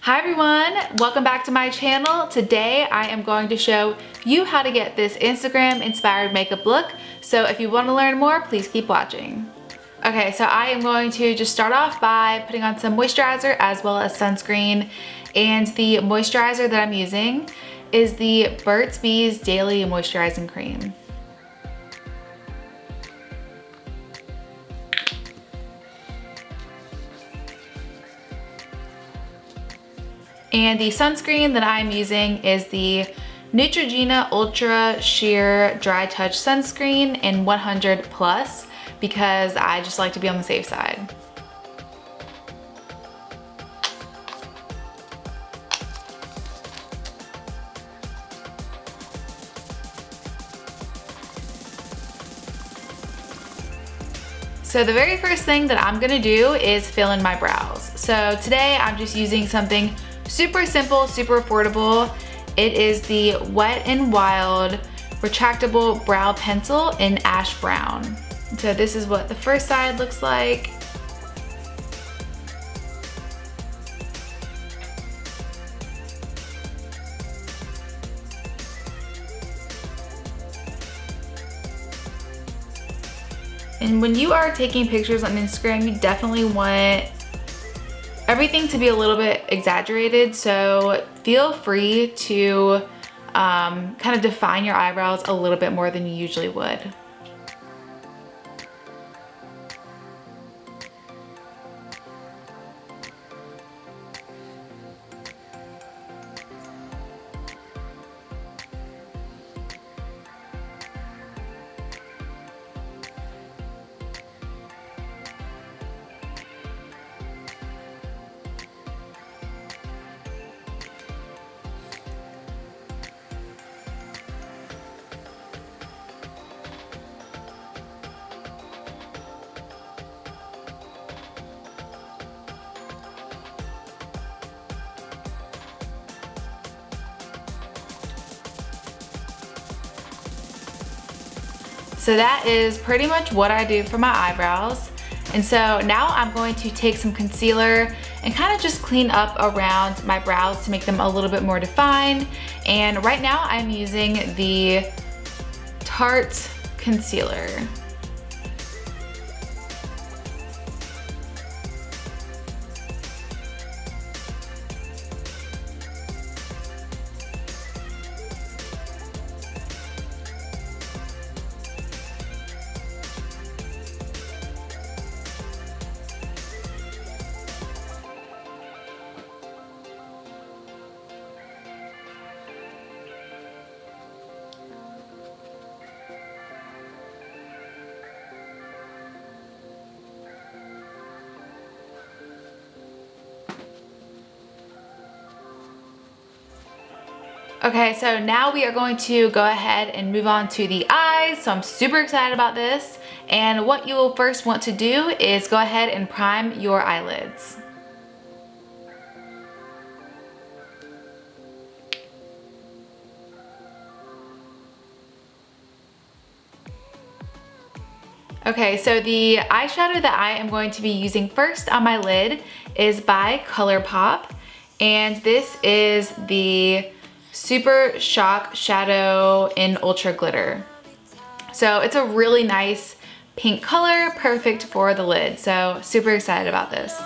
Hi everyone, welcome back to my channel. Today I am going to show you how to get this Instagram inspired makeup look. So if you want to learn more, please keep watching. Okay, so I am going to just start off by putting on some moisturizer as well as sunscreen. And the moisturizer that I'm using is the Burt's Bees Daily Moisturizing Cream. And the sunscreen that I'm using is the Neutrogena Ultra Sheer Dry Touch Sunscreen in 100 Plus because I just like to be on the safe side. So the very first thing that I'm gonna do is fill in my brows. So today I'm just using something super simple, super affordable. It is the Wet n Wild retractable brow pencil in ash brown. So this is what the first side looks like. And when you are taking pictures on Instagram, you definitely want everything to be a little bit exaggerated, so feel free to kind of define your eyebrows a little bit more than you usually would. So that is pretty much what I do for my eyebrows. And so now I'm going to take some concealer and kind of just clean up around my brows to make them a little bit more defined. And right now I'm using the Tarte concealer. Okay, so now we are going to go ahead and move on to the eyes. So I'm super excited about this. And what you will first want to do is go ahead and prime your eyelids. Okay, so the eyeshadow that I am going to be using first on my lid is by ColourPop. And this is the Super Shock Shadow in Ultra Glitter. So it's a really nice pink color, perfect for the lid. So super excited about this.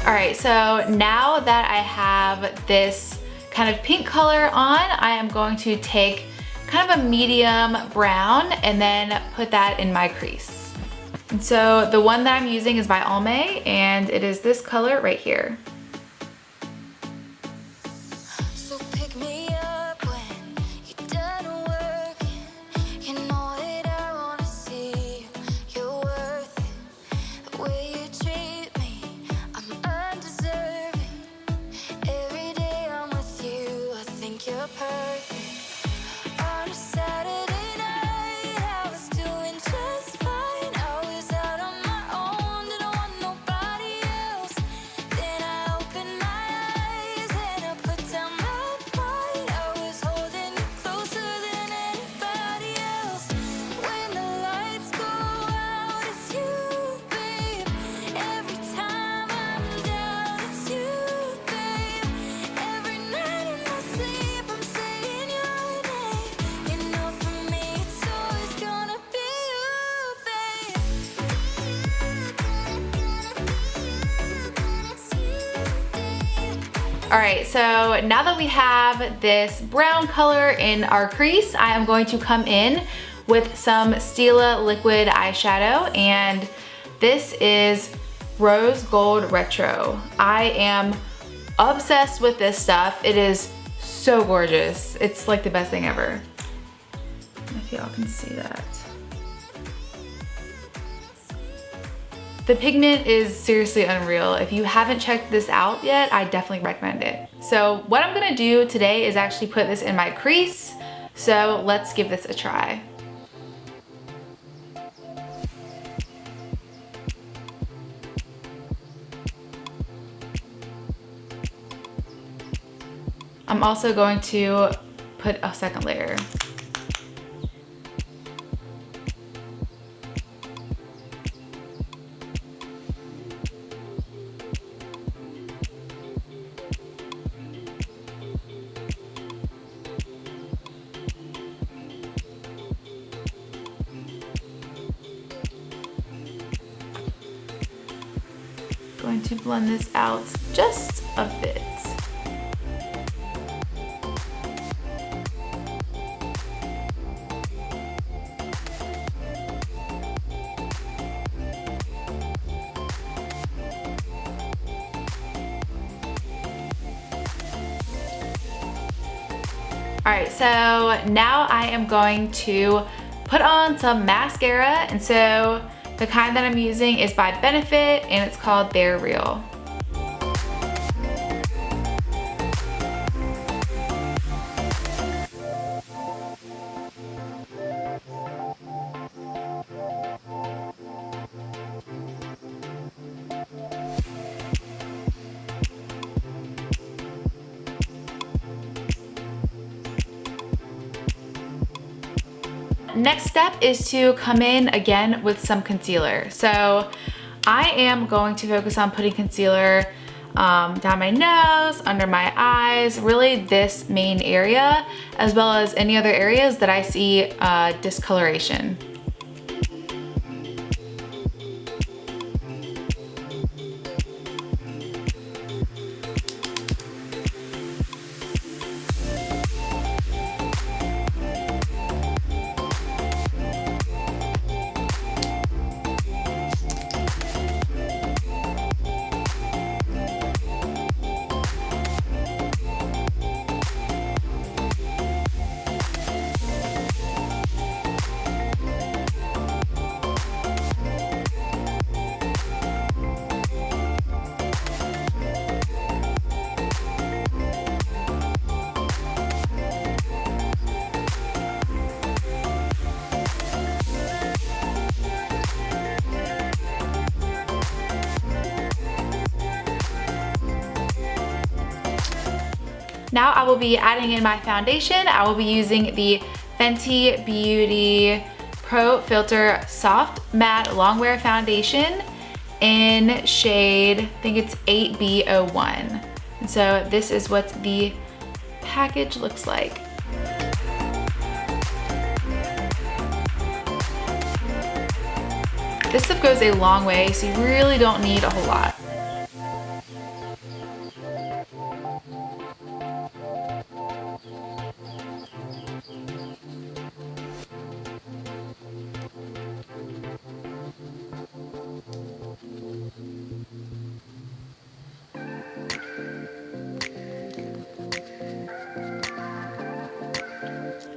All right, so now that I have this kind of pink color on, I am going to take kind of a medium brown and then put that in my crease. And so the one that I'm using is by Almay, and it is this color right here. All right, so now that we have this brown color in our crease, I am going to come in with some Stila liquid eyeshadow, and this is Rose Gold Retro. I am obsessed with this stuff. It is so gorgeous. It's like the best thing ever. If y'all can see that. The pigment is seriously unreal. If you haven't checked this out yet, I definitely recommend it. So what I'm gonna do today is actually put this in my crease. So let's give this a try. I'm also going to put a second layer. Going to blend this out just a bit. All right, so now I am going to put on some mascara, and so the kind that I'm using is by Benefit, and it's called They're Real. Next step is to come in again with some concealer. So I am going to focus on putting concealer down my nose, under my eyes, really this main area, as well as any other areas that I see discoloration. Now I will be adding in my foundation. I will be using the Fenty Beauty Pro Filter Soft Matte Longwear Foundation in shade, I think it's 8B01. And so this is what the package looks like. This stuff goes a long way, so you really don't need a whole lot.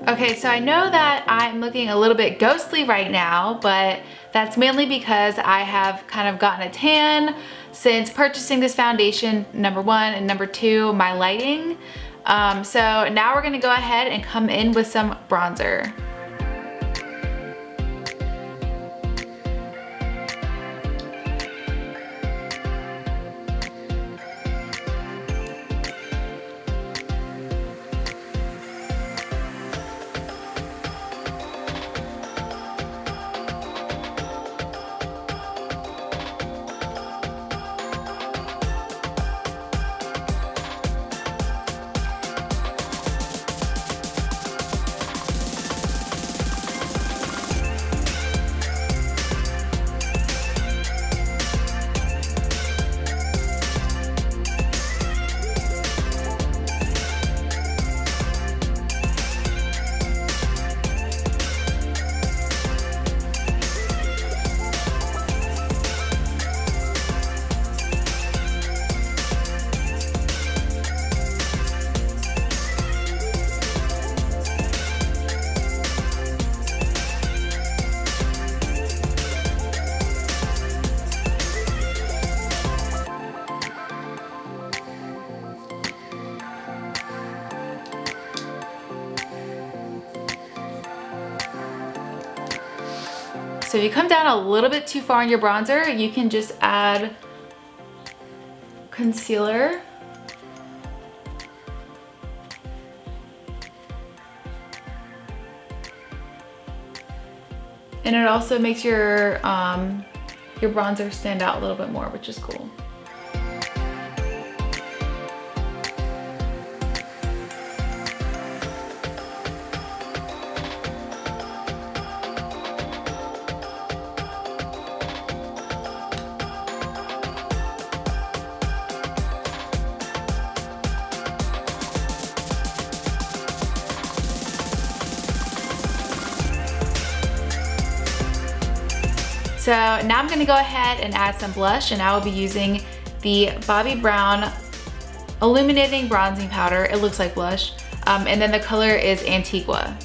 Okay, so I know that I'm looking a little bit ghostly right now, but that's mainly because I have kind of gotten a tan since purchasing this foundation, number one, and number two, my lighting. So now we're gonna go ahead and come in with some bronzer. So if you come down a little bit too far on your bronzer, you can just add concealer. And it also makes your bronzer stand out a little bit more, which is cool. So now I'm gonna go ahead and add some blush, and I will be using the Bobbi Brown Illuminating Bronzing Powder. It looks like blush. And then the color is Antigua.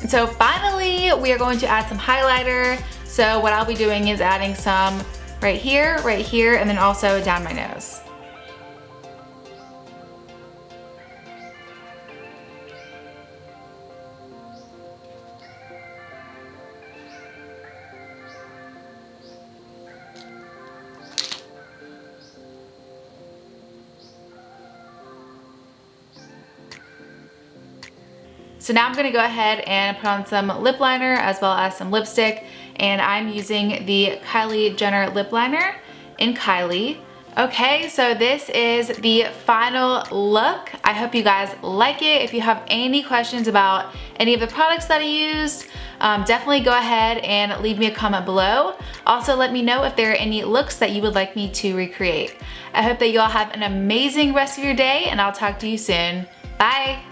And so finally, we are going to add some highlighter. So what I'll be doing is adding some right here, and then also down my nose. So now I'm gonna go ahead and put on some lip liner as well as some lipstick, and I'm using the Kylie Jenner lip liner in Kylie. Okay, so this is the final look. I hope you guys like it. If you have any questions about any of the products that I used, definitely go ahead and leave me a comment below. Also, let me know if there are any looks that you would like me to recreate. I hope that you all have an amazing rest of your day, and I'll talk to you soon. Bye.